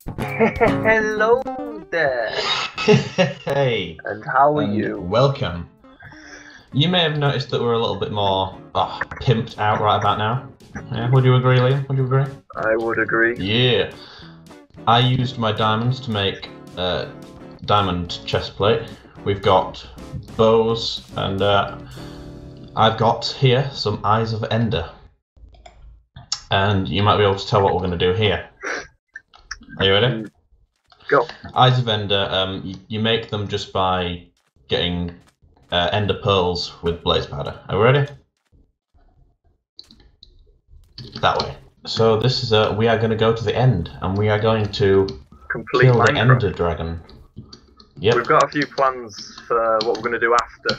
Hello there. Hey, And how are and you? welcome. You may have noticed that we're a little bit more pimped out right about now. Yeah, would you agree, Liam? Would you agree? I would agree. Yeah. I used my diamonds to make a diamond chest plate. We've got bows, and I've got here some eyes of Ender. And you might be able to tell what we're going to do here. Are you ready? Go. Eyes of Ender, you make them just by getting Ender pearls with blaze powder. Are we ready? That way. So this is we are going to go to the end, and we are going to Complete kill Minecraft. the Ender dragon. Yep. We've got a few plans for what we're going to do after,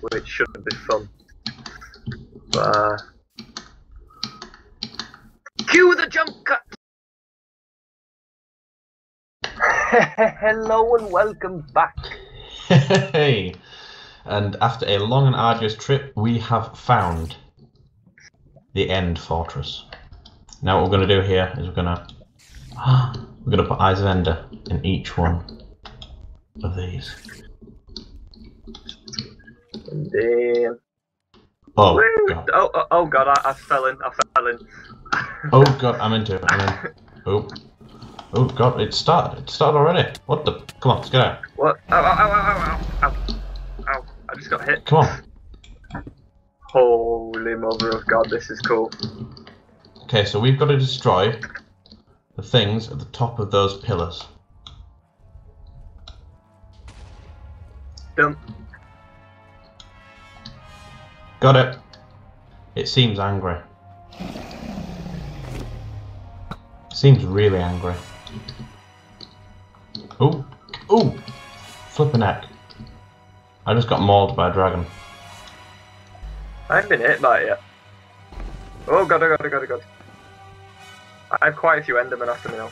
which should be fun. But, cue the jump cut! Hello and welcome back. Hey. And after a long and arduous trip, we have found the End Fortress. Now what we're going to do here is we're going to put Eyes of Ender in each one of these. And then... Oh god. Oh god, I fell in. Oh god, I'm into it. I'm in. Oh god, it started. It started already. What the? Come on, let's get out. What? Ow. I just got hit. Come on. Holy mother of god, this is cool. Okay, so we've got to destroy the things at the top of those pillars. Done. Got it. It seems angry. It seems really angry. Ooh. Flippin' heck. I just got mauled by a dragon. I haven't been hit by it yet. Oh god. I have quite a few Endermen after me now.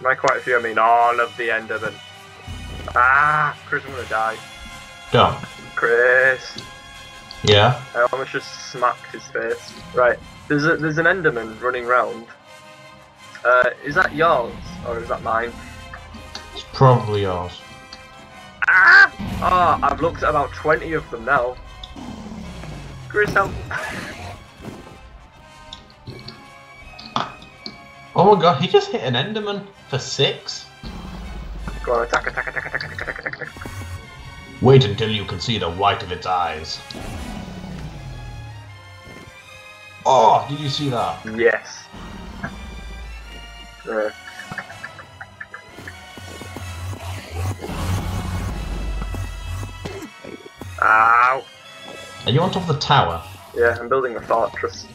By quite a few, I mean all of the Endermen. Ah! Chris, I'm gonna die. Don't. Chris! Yeah? I almost just smacked his face. Right, there's an Enderman running round. Is that yours? Or is that mine? It's probably yours. Ah! Oh, I've looked at about 20 of them now. Chris, help! Oh my god, he just hit an Enderman for 6? Go on, attack. Wait until you can see the white of its eyes. Oh, did you see that? Yes. Ow! Are you on top of the tower? Yeah, I'm building a fortress.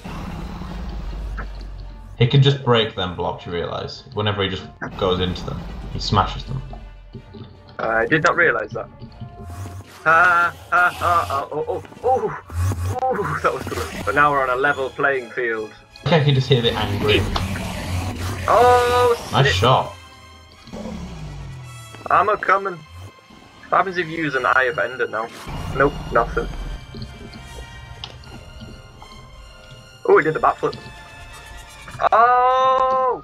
He can just break them blocks, you realise. Whenever he just goes into them, he smashes them. I did not realise that. Oh, that was good. But now we're on a level playing field. I can just hear the angry. Oh, Nice shot. I'm a coming. What happens if you use an Eye of Ender now? Nope, nothing. Oh, he did the backflip. Oh!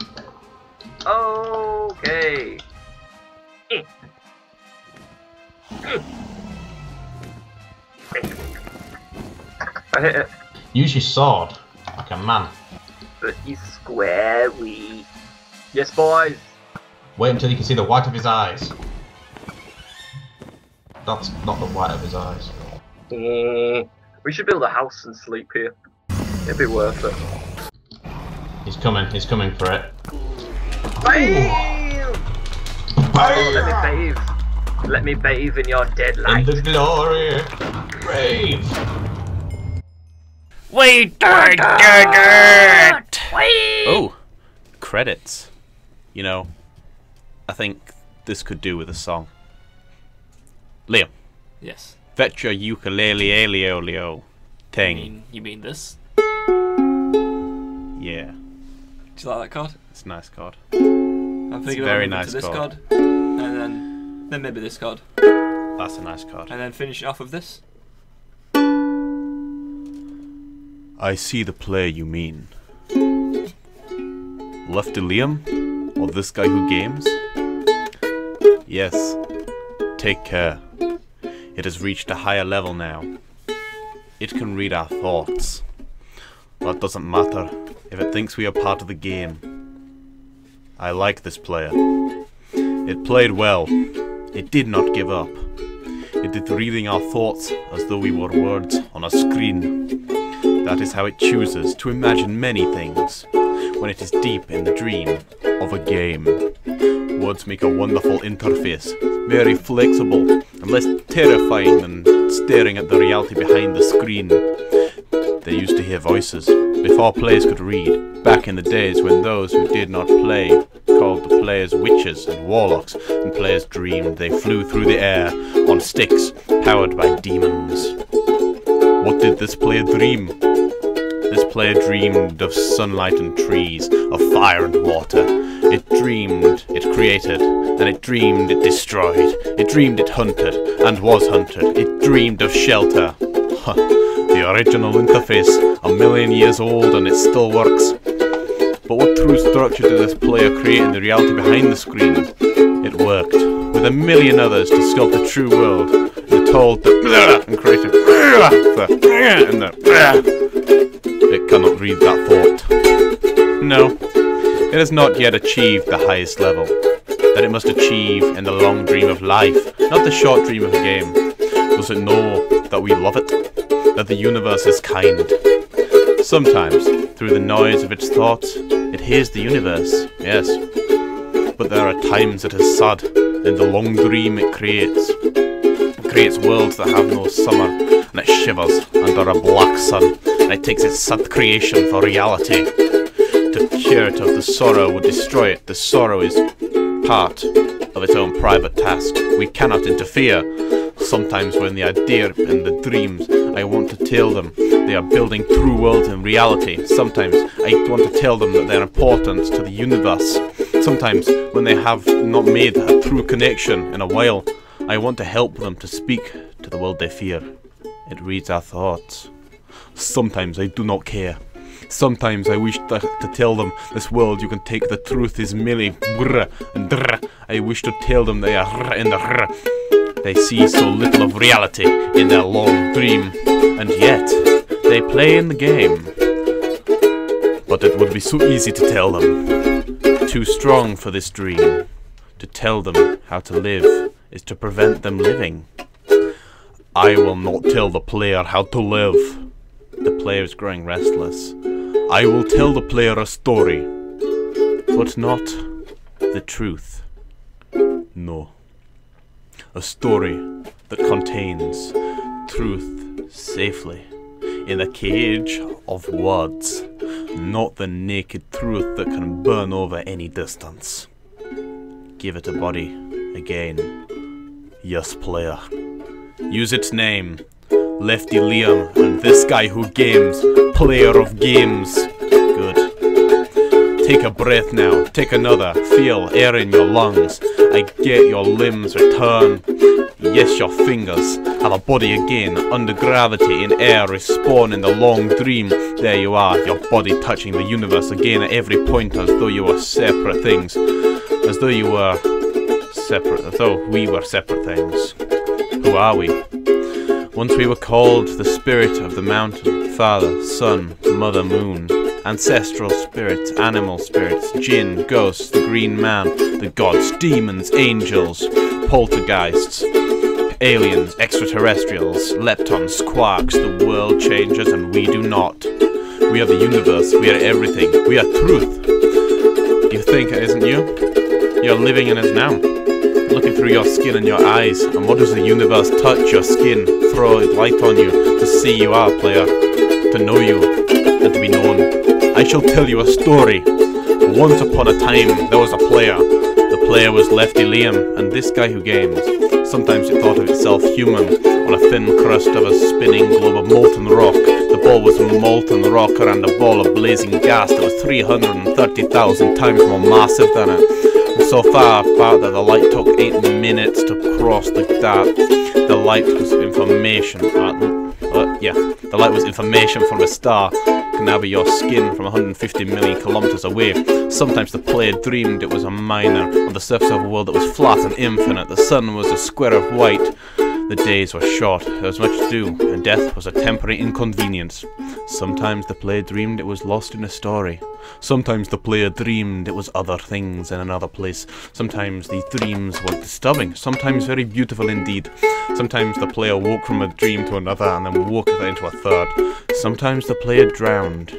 Okay. I hit it. Use your sword, like a man. But he's squarey. Yes, boys. Wait until you can see the white of his eyes. That's not the white of his eyes. We should build a house and sleep here. It'd be worth it. He's coming for it. Bam! Oh, let me bathe in your dead light. In the glory, brave. We did it! Oh, credits. You know, I think this could do with a song. Liam, Yes. fetch your ukulele thing. You mean this? Yeah, Do you like that card? it's a nice card. I'm thinking very of nice this card. card, and then maybe this card, That's a nice card. and then finish it off with this. I see the play you mean. Lefty Liam, Or this guy who games? Yes. Take care. It has reached a higher level now. It can read our thoughts. That doesn't matter if it thinks we are part of the game. I like this player. It played well. It did not give up. It did reading our thoughts as though we were words on a screen. That is how it chooses to imagine many things when it is deep in the dream of a game. Words make a wonderful interface, very flexible and less terrifying than staring at the reality behind the screen. They used to hear voices before players could read, back in the days when those who did not play called the players witches and warlocks, and players dreamed they flew through the air on sticks powered by demons. What did this player dream? This player dreamed of sunlight and trees, of fire and water. It dreamed it created, and it dreamed it destroyed. It dreamed it hunted, and was hunted. It dreamed of shelter. The original interface, 1,000,000 years old, and it still works. But what true structure did this player create in the reality behind the screen? It worked, with 1,000,000 others, to sculpt a true world. It told the and created and the It cannot read that thought. No, it has not yet achieved the highest level that it must achieve in the long dream of life, not the short dream of a game. Does it know that we love it? That the universe is kind? Sometimes, through the noise of its thoughts, it hears the universe, yes. But there are times it is sad, in the long dream it creates. It creates worlds that have no summer, and it shivers under a black sun, and it takes its sad creation for reality. To cure it of the sorrow would destroy it. The sorrow is part of its own private task. We cannot interfere. Sometimes when they are deep in the dreams, I want to tell them they are building true worlds in reality. Sometimes I want to tell them that they are important to the universe. Sometimes when they have not made a true connection in a while, I want to help them to speak to the world they fear. It reads our thoughts. Sometimes I do not care. Sometimes I wish to tell them, this world you can take the truth is merely brr and drr. I wish to tell them they are in the rr. They see so little of reality in their long dream, and yet they play in the game. But it would be so easy to tell them. Too strong for this dream. To tell them how to live is to prevent them living. I will not tell the player how to live. The player is growing restless. I will tell the player a story, but not the truth. No. A story that contains truth safely in a cage of words, not the naked truth that can burn over any distance. Give it a body again. Yes, player. Use its name. Lefty Liam and this guy who games. Player of games. Good. Take a breath now. Take another. Feel air in your lungs. I get your limbs return. Yes, your fingers have a body again. Under gravity in air respawn in the long dream. There you are, your body touching the universe again at every point, as though you were separate things. As though you were separate, as though we were separate things. Who are we? Once we were called the spirit of the mountain, father, sun, mother, moon. Ancestral spirits, animal spirits, jinn, ghosts, the green man, the gods, demons, angels, poltergeists, aliens, extraterrestrials, leptons, quarks, the world changes and we do not. We are the universe, we are everything, we are truth. You think it isn't you? You're living in it now, looking through your skin and your eyes, and what does the universe touch your skin, throw light on you, to see you are, player, to know you, and to be known. I shall tell you a story. Once upon a time, there was a player. The player was Lefty Liam, and this guy who games. Sometimes it thought of itself human, on a thin crust of a spinning globe of molten rock. The ball was molten rock around a ball of blazing gas that was 330,000 times more massive than it. And so far apart that the light took 8 minutes to cross the dart. The light was information. Yeah, the light was information from a star. Can now be your skin from 150 million kilometers away. Sometimes the player dreamed it was a miner on the surface of a world that was flat and infinite. The sun was a square of white. The days were short, there was much to do, and death was a temporary inconvenience. Sometimes the player dreamed it was lost in a story. Sometimes the player dreamed it was other things in another place. Sometimes these dreams were disturbing, sometimes very beautiful indeed. Sometimes the player woke from a dream to another and then woke into a third. Sometimes the player drowned.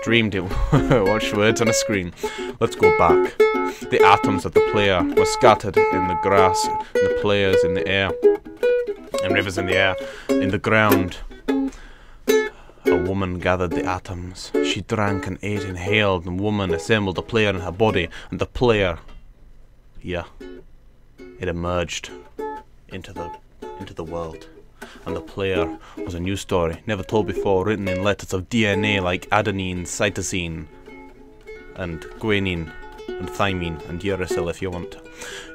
Dreamed it. Watch words on a screen. Let's go back. The atoms of the player were scattered in the grass, and the players in the air, and rivers in the air, in the ground. A woman gathered the atoms. She drank and ate, inhaled, and woman assembled the player in her body, and the player, yeah, it emerged into the world. And the player was a new story, never told before, written in letters of DNA like adenine, cytosine, and guanine, and thymine, and uracil if you want.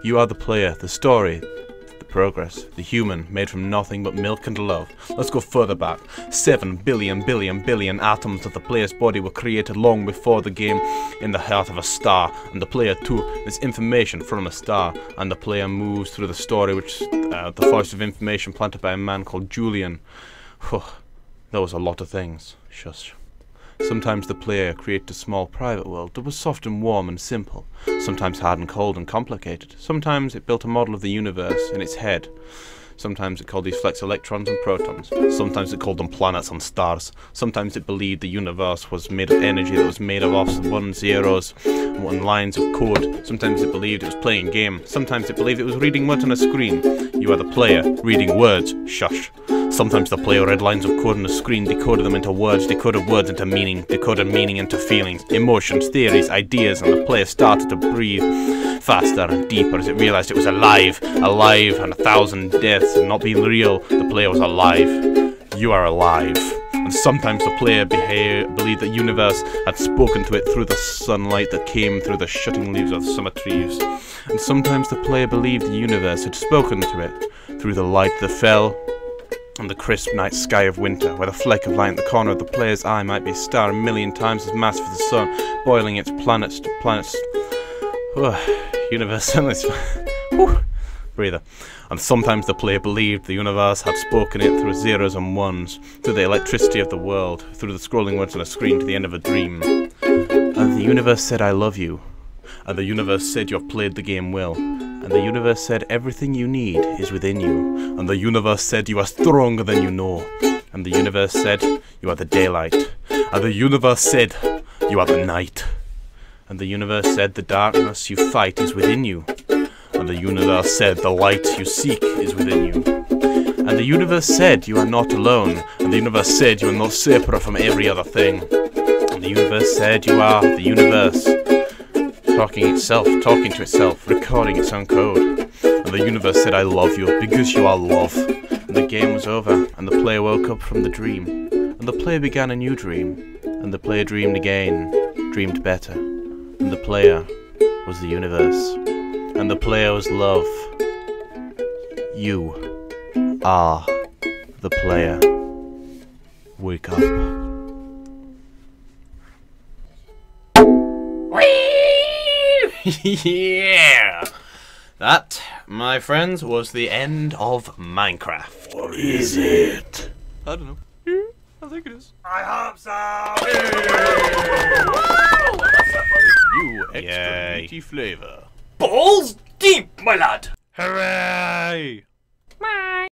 You are the player, the story, the progress, the human, made from nothing but milk and love. Let's go further back. 7 billion atoms of the player's body were created long before the game in the heart of a star, and the player too is information from a star, and the player moves through the story, which the voice of information planted by a man called Julian. That was a lot of things. Shush. Sometimes the player created a small private world that was soft and warm and simple, sometimes hard and cold and complicated. Sometimes it built a model of the universe in its head. Sometimes it called these flecks electrons and protons. Sometimes it called them planets and stars. Sometimes it believed the universe was made of energy that was made of ones, zeros, and lines of code. Sometimes it believed it was playing a game. Sometimes it believed it was reading words on a screen. You are the player, reading words. Shush. Sometimes the player read lines of code on the screen, decoded them into words, decoded words into meaning, decoded meaning into feelings, emotions, theories, ideas, and the player started to breathe faster and deeper as it realized it was alive, and 1,000 deaths and not being real. The player was alive. You are alive. And sometimes the player believed the universe had spoken to it through the sunlight that came through the shutting leaves of the summer trees. And sometimes the player believed the universe had spoken to it through the light that fell on the crisp night sky of winter, where the fleck of light in the corner of the player's eye might be a star 1,000,000 times as massive as the sun, boiling its planets to planets. Universe, breather. And sometimes the player believed the universe had spoken it through zeros and ones, through the electricity of the world, through the scrolling words on a screen to the end of a dream. And the universe said, "I love you." And the universe said, "You have played the game well." And the universe said, "Everything you need is within you." And the universe said, "You are stronger than you know." And the universe said, "You are the daylight." And the universe said, "You are the night." And the universe said, "The darkness you fight is within you." And the universe said, "The light you seek is within you." And the universe said, "You are not alone." And the universe said, "You are not separate from every other thing." And the universe said, "You are the universe." Talking to itself, recording its own code. And the universe said, "I love you because you are love." And the game was over, and the player woke up from the dream. And the player began a new dream. And the player dreamed again, dreamed better. And the player was the universe. And the player was love. You are the player. Wake up. Yeah! That, my friends, was the end of Minecraft. Or is it? I don't know. I think it is. I hope so! You extra meaty flavour. Balls deep, my lad! Hooray!